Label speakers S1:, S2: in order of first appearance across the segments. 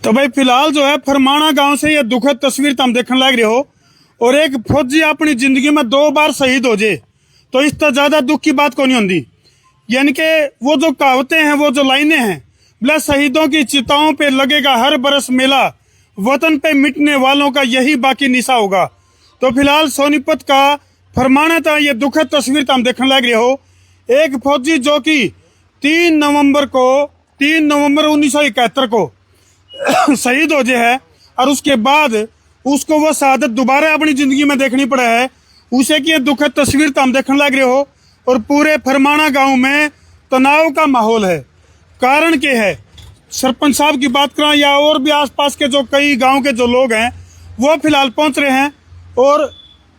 S1: तो भाई फिलहाल जो है फरमाना गांव से ये दुखद तस्वीर तुम देखने लग रहे हो। और एक फौजी अपनी जिंदगी में 2 बार शहीद हो जाए तो इससे ज्यादा दुख की बात को नहीं होती। यानी कि वो जो कहावतें हैं, वो जो लाइनें हैं, बोला शहीदों की चिताओं पे लगेगा हर बरस मेला, वतन पे मिटने वालों का यही बाकी निशा होगा। तो फिलहाल सोनीपत का फरमाना था ये दुखद तस्वीर तुम देखने लग रहे हो। एक फौजी जो कि 3 नवंबर 1971 को शहीद हो जाए है और उसके बाद उसको वो शहादत दोबारा अपनी जिंदगी में देखनी पड़ा है, उसे की दुखद तस्वीर तो हम देखने लग रहे हो। और पूरे फरमाना गांव में तनाव का माहौल है। कारण क्या है, सरपंच साहब की बात करें या और भी आसपास के जो कई गांव के जो लोग हैं वो फिलहाल पहुंच रहे हैं और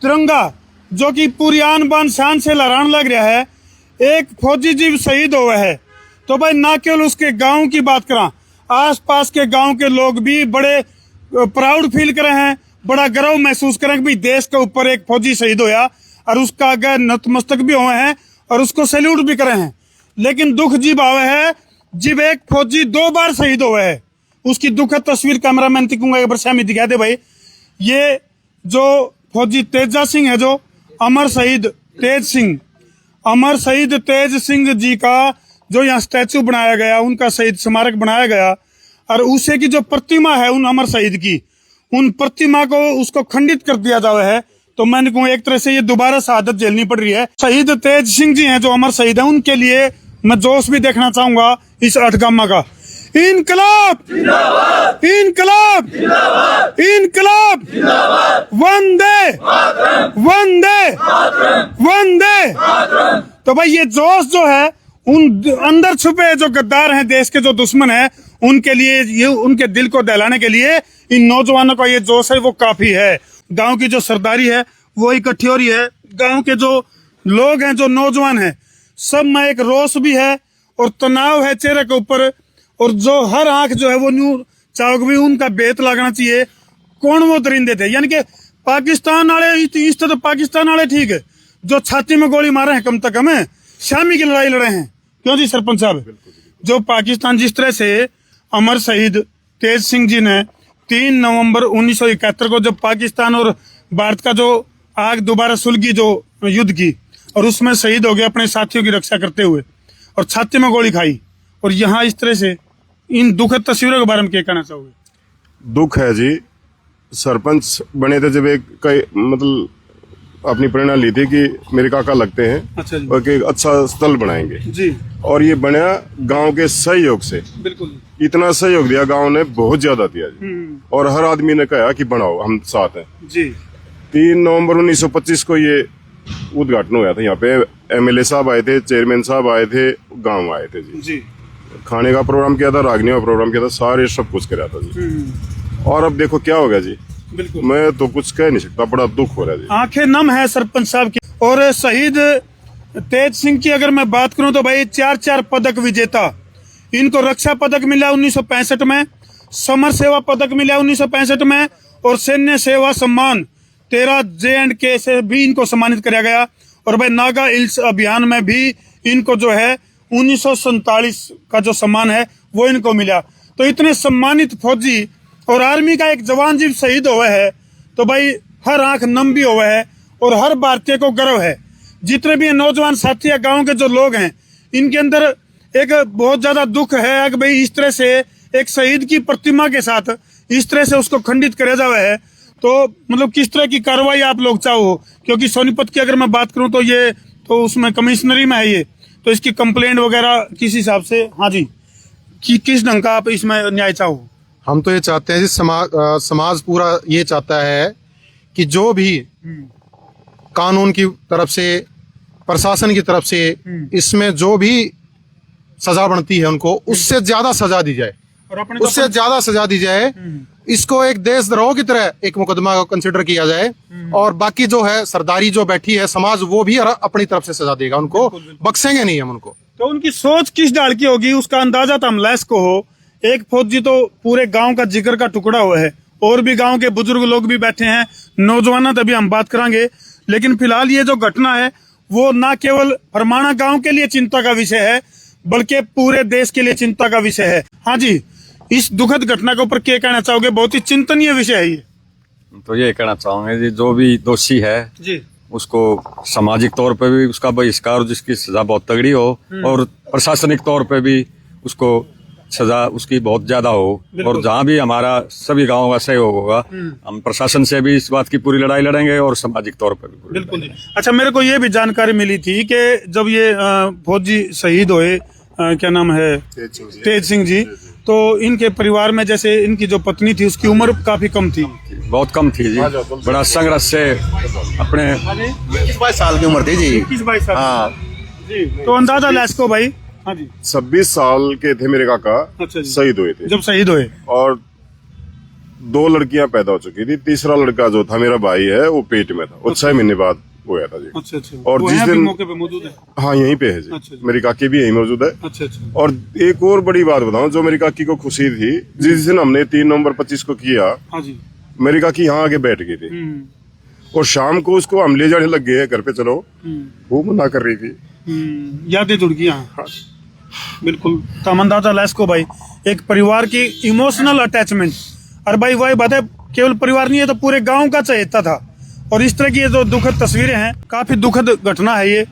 S1: तिरंगा जो कि पूरी आन बान शान से लहराने लग रहा है। एक फौजी जीव शहीद हुआ है तो भाई ना केवल उसके गांव की बात करें, आसपास के गांव के लोग भी बड़े प्राउड फील कर रहे हैं, बड़ा गर्व महसूस करें कि भाई देश के ऊपर एक फौजी शहीद होया और उसका आगे नतमस्तक भी हुए हैं और उसको सैल्यूट भी करे हैं। लेकिन दुख जीव आवे है जब एक फौजी 2 बार शहीद हुआ है। उसकी दुखद तस्वीर कैमरामैन दिखूंगा एक बार सामने दिखा दे भाई। ये जो फौजी तेजा सिंह है, जो अमर शहीद तेज सिंह जी का जो यहाँ स्टैचू बनाया गया, उनका शहीद स्मारक बनाया गया और उसे की जो प्रतिमा है उन अमर शहीद की, उन प्रतिमा को उसको खंडित कर दिया जावा है। तो मैंने कहूँ एक तरह से ये दोबारा शहादत झेलनी पड़ रही है। शहीद तेज सिंह जी हैं जो अमर शहीद है, उनके लिए मैं जोश भी देखना चाहूंगा इस अठगामा का। इनकलाब जिंदाबाद, इनकलाब जिंदाबाद, इनकलाब जिंदाबाद, वंदे वंदे वंदे। तो भाई ये जोश जो है उन अंदर छुपे जो गद्दार हैं, देश के जो दुश्मन हैं, उनके लिए, ये उनके दिल को दहलाने के लिए इन नौजवानों का ये जोश है वो काफी है। गांव की जो सरदारी है वो इकट्ठी हो रही है, गांव के जो लोग हैं, जो नौजवान हैं, सब में एक रोष भी है और तनाव है चेहरे के ऊपर। और जो हर आंख जो है वो न्यू चावक भी उनका बेत लगना चाहिए कौन वो दरिंदे थे। यानी कि पाकिस्तान वाले इस तो पाकिस्तान वाले ठीक है जो छाती में गोली मारे हैं, कम तक हमें शामी की लड़ाई लड़े हैं। क्यों जी सरपंच साहब, जो पाकिस्तान जिस तरह से अमर शहीद तेज सिंह जी ने 3 नवंबर 1971 को जब पाकिस्तान और भारत का जो आग दोबारा सुलगी जो युद्ध की और उसमें शहीद हो गए अपने साथियों की रक्षा करते हुए और छाती में गोली खाई, और यहाँ इस तरह से इन दुखद तस्वीरों के बारे में क्या कहना चाहोगे?
S2: दुख है जी। सरपंच बने थे जब एक कई मतलब अपनी प्रेरणा ली थी कि मेरे काका लगते हैं,
S1: अच्छा जी,
S2: और कि अच्छा स्थल बनाएंगे
S1: जी,
S2: और ये बना गांव के सहयोग से।
S1: बिल्कुल
S2: इतना सहयोग दिया गांव ने, बहुत ज्यादा दिया जी। और हर आदमी ने कहा कि बनाओ, हम साथ हैं
S1: जी।
S2: 3 नवंबर 1925 को ये उद्घाटन हुआ था। यहाँ पे एमएलए साहब आए थे, चेयरमैन साहब आए थे, गांव आए थे जी। खाने का प्रोग्राम किया था, रागनी का प्रोग्राम किया था, सारे सब कुछ कराया था जी। और अब देखो क्या हो गया जी,
S1: बिल्कुल
S2: मैं तो कुछ कह नहीं सकता, बड़ा दुख हो रहा है जी।
S1: आंखें नम है सरपंच साहब की। और शहीद तेज सिंह की अगर मैं बात करूं तो भाई 4 पदक विजेता, इनको रक्षा पदक मिला 1965 में, समर सेवा पदक मिला 1965 में, और सैन्य सेवा सम्मान 13 J&K से भी इनको सम्मानित किया गया। और भाई नागा हिल्स अभियान में भी इनको जो है 1947 का जो सम्मान है वो इनको मिला। तो इतने सम्मानित फौजी और आर्मी का एक जवान जीव शहीद हुआ है तो भाई हर आंख नम भी हुआ है और हर भारतीय को गर्व है। जितने भी नौजवान साथी या गांव के जो लोग हैं, इनके अंदर एक बहुत ज्यादा दुख है कि भाई इस तरह से एक शहीद की प्रतिमा के साथ इस तरह से उसको खंडित किया जावा है। तो मतलब किस तरह की कार्रवाई आप लोग चाहो, क्योंकि सोनीपत की अगर मैं बात करूं तो ये तो उसमें कमिश्नरी में है ये, तो इसकी कंप्लेंट वगैरह किस हिसाब से, हाँ जी, किस ढंग का आप इसमें न्याय चाहो?
S3: हम तो ये चाहते हैं जी, समाज पूरा ये चाहता है कि जो भी कानून की तरफ से, प्रशासन की तरफ से इसमें जो भी सजा बनती है उनको उससे ज्यादा सजा दी जाए,
S1: और अपने
S3: उससे ज्यादा सजा दी जाए। इसको एक देशद्रोह की तरह एक मुकदमा कंसिडर किया जाए। और बाकी जो है सरदारी जो बैठी है समाज, वो भी अपनी तरफ से सजा देगा उनको, बख्शेंगे नहीं हम उनको।
S1: तो उनकी सोच किस डाल की होगी उसका अंदाजा तो हम लैस को हो। एक फौजी तो पूरे गांव का जिगर का टुकड़ा हुआ है, और भी गांव के बुजुर्ग लोग भी बैठे हैं, नौजवानों तभी हम बात करेंगे। लेकिन फिलहाल ये जो घटना है वो ना केवल फरमाना गांव के लिए चिंता का विषय है बल्कि पूरे देश के लिए चिंता का विषय है। हाँ जी, इस दुखद घटना के ऊपर क्या कहना चाहोगे? बहुत ही चिंतनीय विषय है ये।
S4: तो ये कहना चाहूंगे जी, जो भी दोषी है
S1: जी
S4: उसको सामाजिक तौर पे भी उसका बहिष्कार, जिसकी सजा बहुत तगड़ी हो, और प्रशासनिक तौर पे भी उसको सजा उसकी बहुत ज्यादा हो। और जहाँ भी हमारा सभी गांवों का सहयोग होगा, हम प्रशासन से भी इस बात की पूरी लड़ाई लड़ेंगे और सामाजिक तौर पर भी पूरी
S1: बिल्कुल। अच्छा, मेरे को ये भी जानकारी मिली थी कि जब ये फौजी शहीद हुए, क्या नाम है, तेज सिंह जी, तो इनके परिवार में जैसे इनकी जो पत्नी थी उसकी उम्र काफी कम थी,
S4: बहुत कम थी जी। बड़ा संघर्ष से अपने
S5: 21-22 साल की उम्र थी जी।
S1: 21-22 साल
S5: हाँ
S1: जी। तो अंदाजा ला इसको भाई। हाँ जी।
S2: 26 साल के थे मेरे काका,
S1: अच्छा जी।
S2: शहीद हुए थे।
S1: जब शहीद हुए
S2: और 2 लड़कियां पैदा हो चुकी थी। तीसरा लड़का जो था मेरा भाई है, वो पेट में था, वो 6 महीने बाद हुआ था जी।
S1: अच्छा अच्छा।
S2: और
S1: वो
S2: जिस
S1: हैं अभी
S2: दिन
S1: मौके पे मौजूद है?
S2: हाँ, यहीं पे है जी।
S1: अच्छा जी।
S2: मेरी काकी भी यहीं मौजूद है।
S1: अच्छा अच्छा।
S2: और एक और बड़ी बात बताऊं, जो मेरी काकी को खुशी थी, जिस दिन हमने 3 नवंबर 25 को किया,
S1: हाँ जी।
S2: मेरी काकी यहाँ आके बैठ गई थी। और शाम को उसको हम ले जाने लग गए घर पे, चलो, वो मना कर रही थी।
S1: यादें जुड़ गई। हाँ बिल्कुल। तो अंदाजा ला इसको भाई, एक परिवार की इमोशनल अटैचमेंट। और भाई वही बात है, केवल परिवार नहीं है तो पूरे गांव का चहेता था। और इस तरह की ये जो दुखद तस्वीरें हैं, काफी दुखद घटना है ये,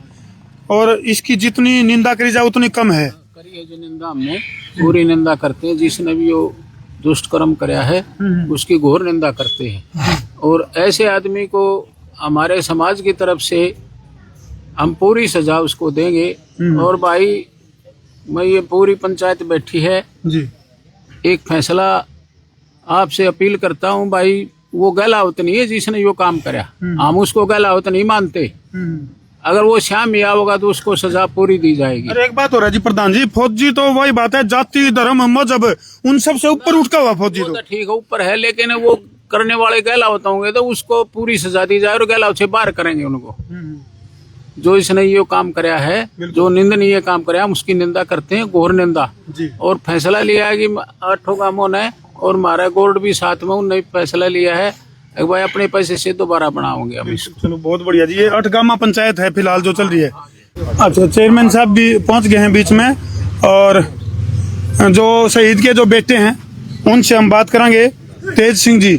S1: और इसकी जितनी निंदा करी जाए उतनी कम है।
S6: करिए जो निंदा हमने पूरी निंदा करते हैं, जिसने भी वो दुष्ट कर्म कराया है उसकी घोर निंदा करते हैं। और ऐसे आदमी को हमारे समाज की तरफ से हम पूरी सजा उसको देंगे। और भाई मैं ये पूरी पंचायत बैठी है
S1: जी,
S6: एक फैसला आपसे अपील करता हूँ भाई, वो गहलावत नहीं है जिसने यो काम करा, हम उसको गहलावत नहीं मानते। अगर वो श्याम मिया होगा तो उसको सजा पूरी दी जाएगी।
S1: अरे एक बात हो रहा है जी प्रधान जी, फौजी तो वही बात है, जाति धर्म मजहब उन सब से ऊपर उठा हुआ फौजी
S6: वो तो ठीक है ऊपर है, लेकिन वो करने वाले गहलावत होंगे तो उसको पूरी सजा दी जाए और गहलावत से बाहर करेंगे उनको। जो इसने ये काम कराया है, जो निंदनीय काम कराया, हम उसकी निंदा करते हैं, घोर निंदा। और फैसला लिया है कि 8 गांवों ने और हमारा गोल्ड भी साथ में उन्होंने फैसला लिया है एक भाई अपने पैसे से दोबारा बनाओगे हम इसको।
S1: चलो बहुत बढ़िया जी। ये 8 गामा पंचायत है फिलहाल जो चल रही है। अच्छा, चेयरमैन साहब भी पहुंच गए हैं बीच में, और जो शहीद के जो बेटे हैं उनसे हम बात करेंगे। तेज सिंह जी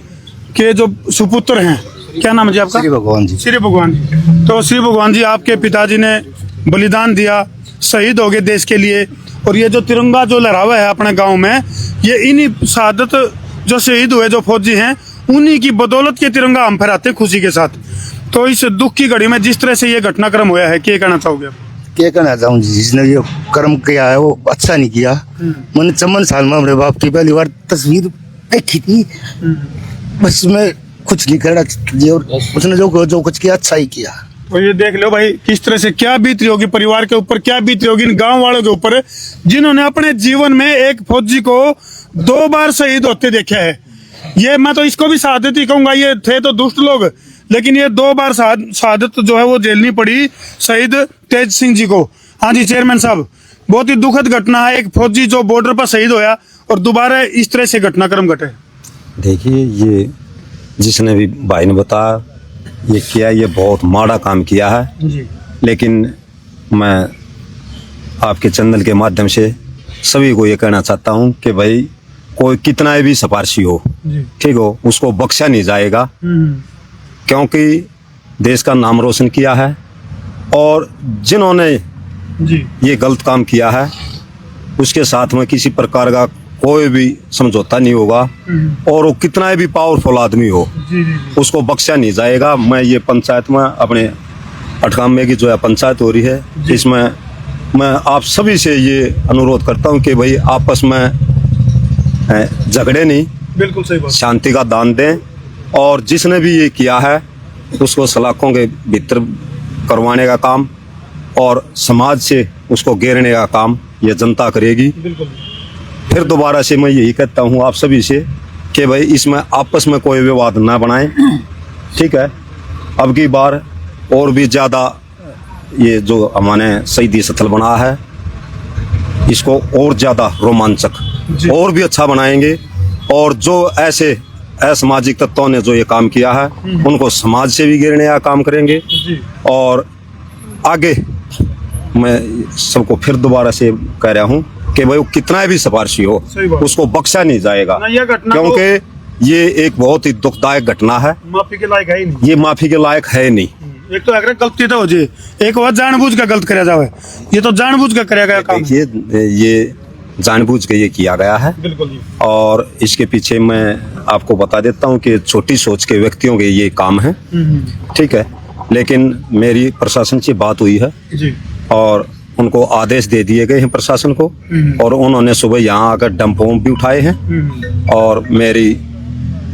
S1: के जो सुपुत्र हैं, क्या नाम है जी आपका?
S5: श्री भगवान जी।
S1: श्री भगवान जी। तो श्री भगवान जी, आपके पिताजी ने बलिदान दिया, शहीद हो गए देश के लिए, और ये जो तिरंगा जो लहरावा है अपने गांव में, ये इन्हीं शहादत जो शहीद हुए जो फौजी हैं उन्हीं की बदौलत के तिरंगा हम फहराते हैं खुशी के साथ। तो इस दुख की घड़ी में जिस तरह से ये घटनाक्रम हुआ है, क्या कहना चाहोगे आप?
S5: क्या कहना चाहूँ जी, जिसने ये कर्म किया है वो अच्छा नहीं किया। मैंने 54 साल में अपने बाप की पहली बार तस्वीर देखी थी, बस मैं कुछ नहीं करना जी, और उसने जो कुछ किया अच्छा ही किया।
S1: तो ये देख लो भाई, किस तरह से क्या बीत रही होगी परिवार के ऊपर, क्या बीत रही होगी इन गांव वालों के ऊपर, जिन्होंने अपने जीवन में एक फौजी को 2 बार शहीद होते देखा है। ये मैं तो इसको भी शहादत ही कहूंगा, ये थे तो दुष्ट लोग, लेकिन ये 2 बार शहादत जो है वो झेलनी पड़ी शहीद तेज सिंह जी को। हाँ जी चेयरमैन साहब, बहुत ही दुखद घटना है, एक फौजी जो बॉर्डर पर शहीद होया और दोबारा इस तरह से घटनाक्रम घटे।
S7: देखिए, ये जिसने भी भाई ने बताया ये किया, ये बहुत माड़ा काम किया है
S1: जी।
S7: लेकिन मैं आपके चैनल के माध्यम से सभी को ये कहना चाहता हूँ कि भाई कोई कितना भी सिफारशी हो, ठीक हो, उसको बख्शा नहीं जाएगा, क्योंकि देश का नाम रोशन किया है। और जिन्होंने ये गलत काम किया है उसके साथ में किसी प्रकार का कोई भी समझौता नहीं होगा, और वो कितना भी पावरफुल आदमी हो उसको बख्शा नहीं जाएगा। मैं ये पंचायत में अपने 8 गांव में की जो है पंचायत हो रही है, इसमें मैं आप सभी से ये अनुरोध करता हूँ कि भाई आपस में झगड़े नहीं,
S1: बिल्कुल सही बात।
S7: शांति का दान दें, और जिसने भी ये किया है उसको सलाखों के भीतर करवाने का काम और समाज से उसको घेरने का काम ये जनता करेगी। फिर दोबारा से मैं यही कहता हूँ आप सभी से कि भाई इसमें आपस में कोई विवाद ना बनाएं, ठीक है। अब की बार और भी ज़्यादा ये जो हमारे शहीदी स्थल बना है इसको और ज़्यादा रोमांचक और भी अच्छा बनाएंगे, और जो ऐसे असामाजिक तत्वों ने जो ये काम किया है उनको समाज से भी घेरने का काम करेंगे। और आगे मैं सबको फिर दोबारा से कह रहा हूँ कि भाई वो कितना भी सिफारशी हो
S1: सही बात।
S7: उसको बख्शा नहीं जाएगा,
S1: ना, यह घटना तो-
S7: क्योंकि ये एक बहुत ही दुखदायक घटना है।
S1: माफी के लायक है ही नहीं।
S7: ये माफी के लायक है नहीं।
S1: एक तो अगर गलती तो हो जाए, एक बार जानबूझ कर गलत कराया जाए, ये तो जानबूझ कर कराया गया काम है।
S7: देखिए ये जानबूझ के ये किया गया है,
S1: बिल्कुल जी।
S7: और इसके पीछे मैं आपको बता देता हूँ कि छोटी सोच के व्यक्तियों के ये काम है, ठीक है। लेकिन मेरी प्रशासन से बात हुई है
S1: जी।
S7: और उनको आदेश दे दिए गए हैं प्रशासन को, और उन्होंने सुबह यहाँ आकर डंप बम भी उठाए हैं। और मेरी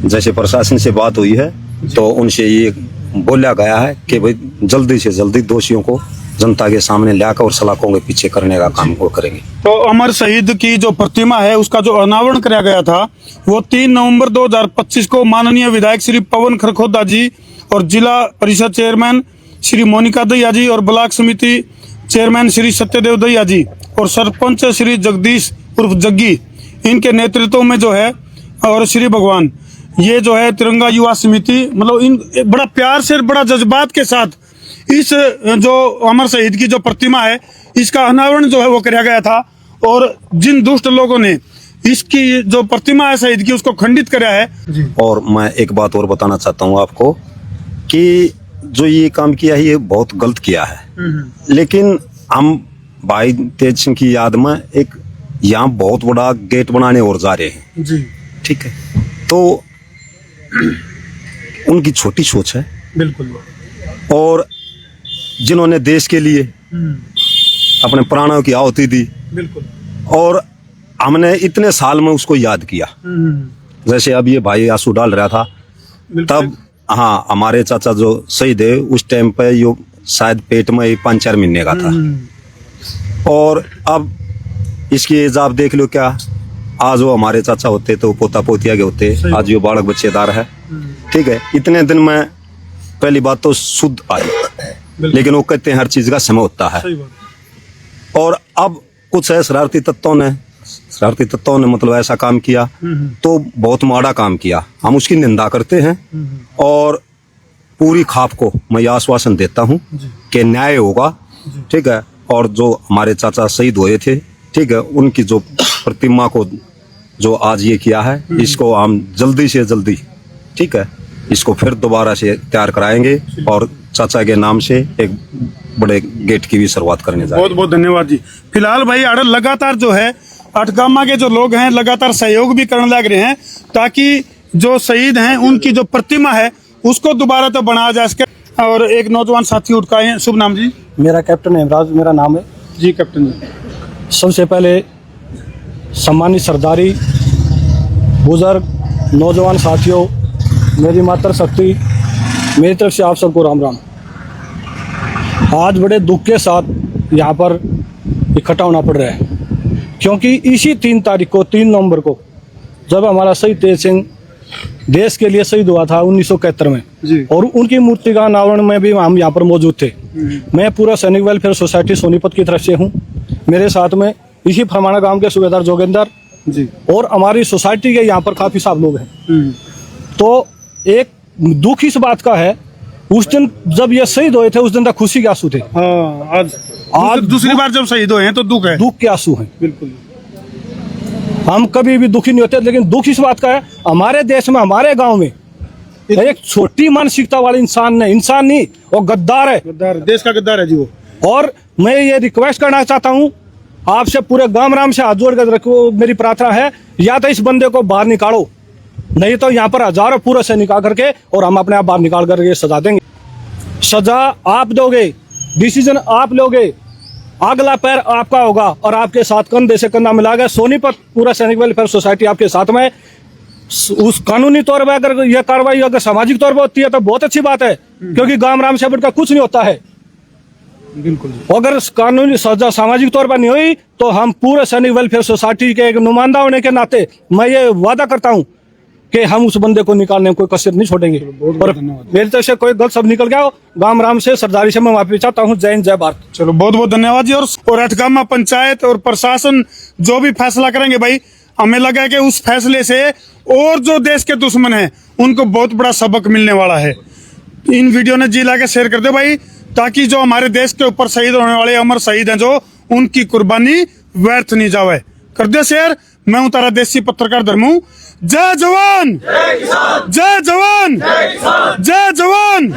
S7: जैसे प्रशासन से बात हुई है तो उनसे ये बोला गया है कि भाई जल्दी से जल्दी दोषियों को जनता के सामने लाकर और सलाखों के पीछे करने का काम वो करेंगे।
S1: तो अमर शहीद की जो प्रतिमा है उसका जो अनावरण कराया गया था वो 3 नवंबर 2025 को माननीय विधायक श्री पवन खरखोदा जी और जिला परिषद चेयरमैन श्री मोनिका दैया जी और ब्लॉक समिति चेयरमैन श्री सत्यदेव दैया जी और सरपंच श्री जगदीश उर्फ जग्गी, इनके नेतृत्व में जो है, और श्री भगवान, ये जो है तिरंगा युवा समिति, मतलब इन बड़ा प्यार से बड़ा जज्बात के साथ इस जो अमर शहीद की जो प्रतिमा है इसका अनावरण जो है वो कराया गया था। और जिन दुष्ट लोगों ने इसकी जो प्रतिमा है शहीद की उसको खंडित कराया है।
S7: और मैं एक बात और बताना चाहता हूँ आपको कि जो ये काम किया है ये बहुत गलत किया है, लेकिन हम भाई तेज सिंह की याद में एक यहाँ बहुत बड़ा गेट बनाने और जा रहे हैं
S1: जी।
S7: ठीक है। तो उनकी छोटी सोच है,
S1: बिल्कुल।
S7: और जिन्होंने देश के लिए अपने प्राणों की आहुति दी,
S1: बिल्कुल।
S7: और हमने इतने साल में उसको याद किया। जैसे अब ये भाई आंसू डाल रहा था तब, हाँ, हमारे चाचा जो शहीद है उस टाइम पे यो शायद पेट में 5-4 महीने का था, और अब इसकी एज आप देख लो क्या, आज वो हमारे चाचा होते तो पोता पोतिया के होते, आज ये बालक बच्चेदार है, ठीक है। इतने दिन में पहली बात तो शुद्ध आई, लेकिन वो कहते हैं हर चीज का समय होता है। और अब कुछ है शरारती तत्वों ने मतलब ऐसा काम किया तो बहुत माड़ा काम किया, हम उसकी निंदा करते हैं। और पूरी खाप को मैं आश्वासन देता हूँ कि न्याय होगा, ठीक है। और जो हमारे चाचा शहीद हुए थे, ठीक है, उनकी जो प्रतिमा को जो आज ये किया है इसको हम जल्दी से जल्दी, ठीक है, इसको फिर दोबारा से तैयार कराएंगे और चाचा के नाम से एक बड़े गेट की भी शुरुआत करने जा रहे हैं।
S1: बहुत बहुत धन्यवाद जी। फिलहाल भाई आड़े लगातार जो है अटकामा के जो लोग हैं लगातार सहयोग भी करने लग रहे हैं ताकि जो शहीद हैं उनकी जो प्रतिमा है उसको दोबारा तो बनाया जा सके। और एक नौजवान साथी उठ के हैं, शुभ नाम जी?
S8: मेरा कैप्टन हेमराज मेरा नाम है
S1: जी। कैप्टन जी,
S8: सबसे पहले सम्मानित सरदारी, बुजुर्ग, नौजवान साथियों, मेरी मातृशक्ति, मेरी तरफ से आप सबको राम राम। आज बड़े दुख के साथ यहाँ पर इकट्ठा होना पड़ रहा है क्योंकि इसी 3 तारीख को, 3 नवंबर को, जब हमारा शहीद तेज सिंह देश के लिए शहीद हुआ था 1971 में
S1: जी।
S8: और उनकी मूर्ति का अनावरण में भी हम यहाँ पर मौजूद थे। मैं पूरा सैनिक वेलफेयर सोसाइटी सोनीपत की तरफ से हूँ, मेरे साथ में इसी फरमाना गांव के सूबेदार जोगेंद्र
S1: जी
S8: और हमारी सोसाइटी के यहाँ पर काफी साहब लोग हैं। तो एक दुख इस बात का है, उस दिन जब ये शहीद हुए थे उस दिन तक खुशी के आंसू थे।
S1: हाँ, आज दूसरी बार जब शहीद हुए हैं तो दुख है,
S8: दुख के आंसू हैं।
S1: बिल्कुल।
S8: हम कभी भी दुखी नहीं होते, लेकिन दुख इस बात का है हमारे देश में, हमारे गांव में एक छोटी मानसिकता वाले इंसान नहीं, वो गद्दार है,
S1: गद्दार, देश का गद्दार है जी वो।
S8: और मैं ये रिक्वेस्ट करना चाहता हूँ आपसे, पूरे गांव राम से हाथ जोड़ कर रखो, मेरी प्रार्थना है या तो इस बंदे को बाहर निकालो, नहीं तो यहाँ पर हजारों पूरे से निकाल करके और हम अपने आप बाहर निकाल करके सजा देंगे। सजा आप दोगे, डिसीजन आप लोगे, अगला पैर आपका होगा और आपके साथ कंधे से कंधा मिलाकर सोनीपत पूरा सैनिक वेलफेयर सोसाइटी आपके साथ में। उस कानूनी तौर पर अगर यह कार्रवाई अगर सामाजिक तौर पर होती है तो बहुत अच्छी बात है, क्योंकि गांव राम से बढ़कर कुछ नहीं होता है।
S1: बिल्कुल।
S8: अगर कानूनी सजा सामाजिक तौर पर नहीं हुई तो हम पूरे सैनिक वेलफेयर सोसाइटी के एक नुमाइंदा होने के नाते मैं ये वादा करता हूँ कि हम उस बंदे को निकालने में कोई कसर नहीं छोड़ेंगे। और मेरी तरफ से कोई गलत शब्द निकल गया हो, गांव राम से सरदारी से मैं माफी चाहता हूँ। जय हिंद, जय भारत।
S1: चलो बहुत बहुत धन्यवाद जी। और अटकामा पंचायत और प्रशासन जो भी फैसला करेंगे भाई, हमें लगा कि उस फैसले से और जो देश के दुश्मन हैं उनको बहुत बड़ा सबक मिलने वाला है। इन वीडियो ने जी ला के शेयर कर दो भाई, ताकि जो हमारे देश के ऊपर शहीद होने वाले अमर शहीद हैं जो, उनकी कुर्बानी व्यर्थ नहीं जावे। कर दिया शेयर। मैं हूं तारा देसी पत्रकार धर्मू। जय जवान, जय जवान, जय जवान।